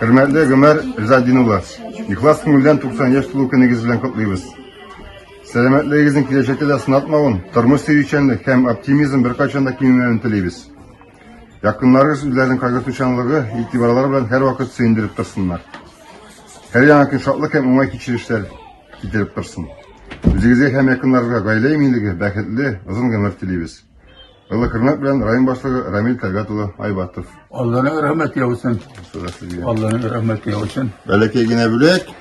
Hürmetli Ömer Rızadinullah, İhlas Kümül'den 90 yaş tulu kınıgız bilen kutlayız. Selametliğinizin kileşekte de sınatmağın, turmuş seviçenlik hem optimizm bir kaçanda kimliğini tileybiz. Yakınlarınız üzerinin kaygırtuşanlığı, itibarları bilen her vakit sığındırıp dursunlar. Her yanakın şatlık hem umay keçirişler giderip dursun. Üzerinize hem yakınlarına gayle eminliği, beketli, uzun ömür tileybiz. Allah hürmet bilen Rayın Başlığı Ramil Telgatoğlu Aybatov. Allah'ın rahmeti olsun. Allah'ın rahmeti olsun. Belki yine bilek.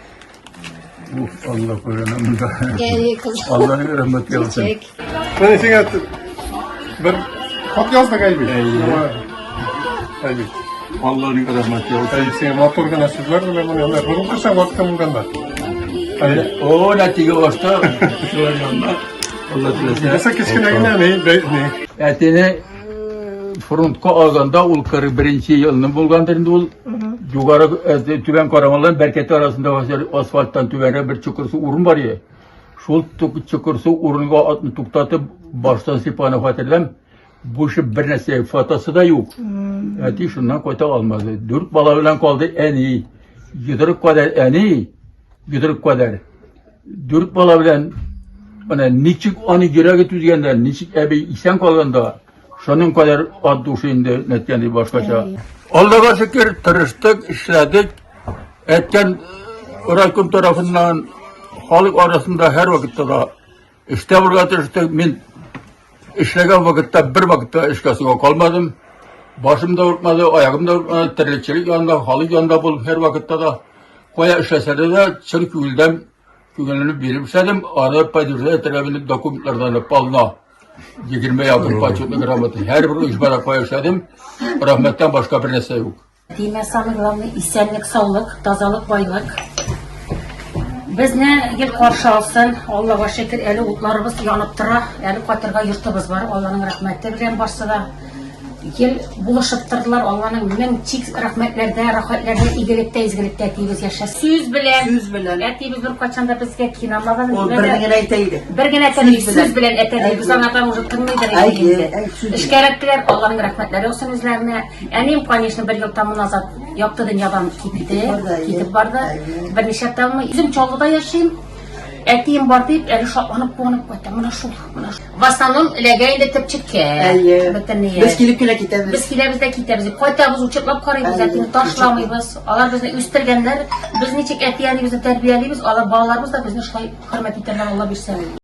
Allah korusun. Allah'ın rahmeti olsun. Ben işin attım. Bir kod yaz da kaybı. Kaybı. Allah'ın rahmeti olsun. Kaybı sen motorga nasipler de ben bunu yanlar. Bunu kırsan vaktinden da. O netice olsa şular yanına. Allah dilesin. Mesela kichkinagina ne? Etini frontga olganda ul 41 yılını bulgandır ul yukarı tüven karamaların berketi arasında asfalttan tüvene bir çukursu urun var ya. Şul çukursu urunga atını tuktatıp baştan sipana fatırlam. Bu şu bir nesi fatası da yok. Eti şundan kota almadı. 4 bala bilen kaldı en iyi. Yıdırık kadar en iyi. Yıdırık kadar. 4 bala bilen bana niçik onu girege tüzgenden, niçik ebe isen kalganda, şunun kadar addı şeyinde netyeni başkaça. Allah'a şükür tırıştık, işledik. Etken Raykım tarafından halk arasında her vakitte da işte burada tırıştık. Ben işlegen vakitte bir vakitte işkasına kalmadım. Başım da urtmadı, ayağım da urtmadı, terlikçilik yanında, halk yanında bulup her vakitte da koya işlesede de çın küldem Güvenini bilmiştim, arada paylaşıda tarafını dokümanlardan palna 20 yakın paçotlu rahmetin her bir iş bana paylaştım, rahmetten başka bir nesi yok. Dime sağlıklarını, isenlik, sağlık, tazalık, baylık. Biz ne gel karşı alsın, Allah'a şükür eli utlarımız yanıp tıra, eli katırga yurtımız var, Allah'ın rahmeti bilen başsıda. Gel buluşup Allah'ın men çik rahmetlerde, rahatlerde, iyilikte, izgilikte ettiğimiz yaşasın. Süz bilen. Ettiğimiz bir kaçanda bizge kinamadan. O bir gene eteydi. Bir gene eteydi, süz bilen eteydi. Biz anlatan uzun mıydı? İşkerettiler, Allah'ın rahmetleri olsun üzerine. Enim kanişini bir yıl tamın azat yaptı dünyadan gidip vardı. Bir neşe tamı, bizim Çollu'da yaşayayım. Etiyim var deyip, eli şaplanıp koydu. Buna şu. Vastanın legayında tepçik ki. Biz kilip güle kitemiz. Biz kilebizde kitemiz. Koytabız uçuklap karayımız. Etini taşlamayız. Onlar bizni üstürgenler. Biz niçik etiyeni bizi terbiyeliyiz. Allah bağlarımız da bizni hürmet ederler. Allah bir sevim.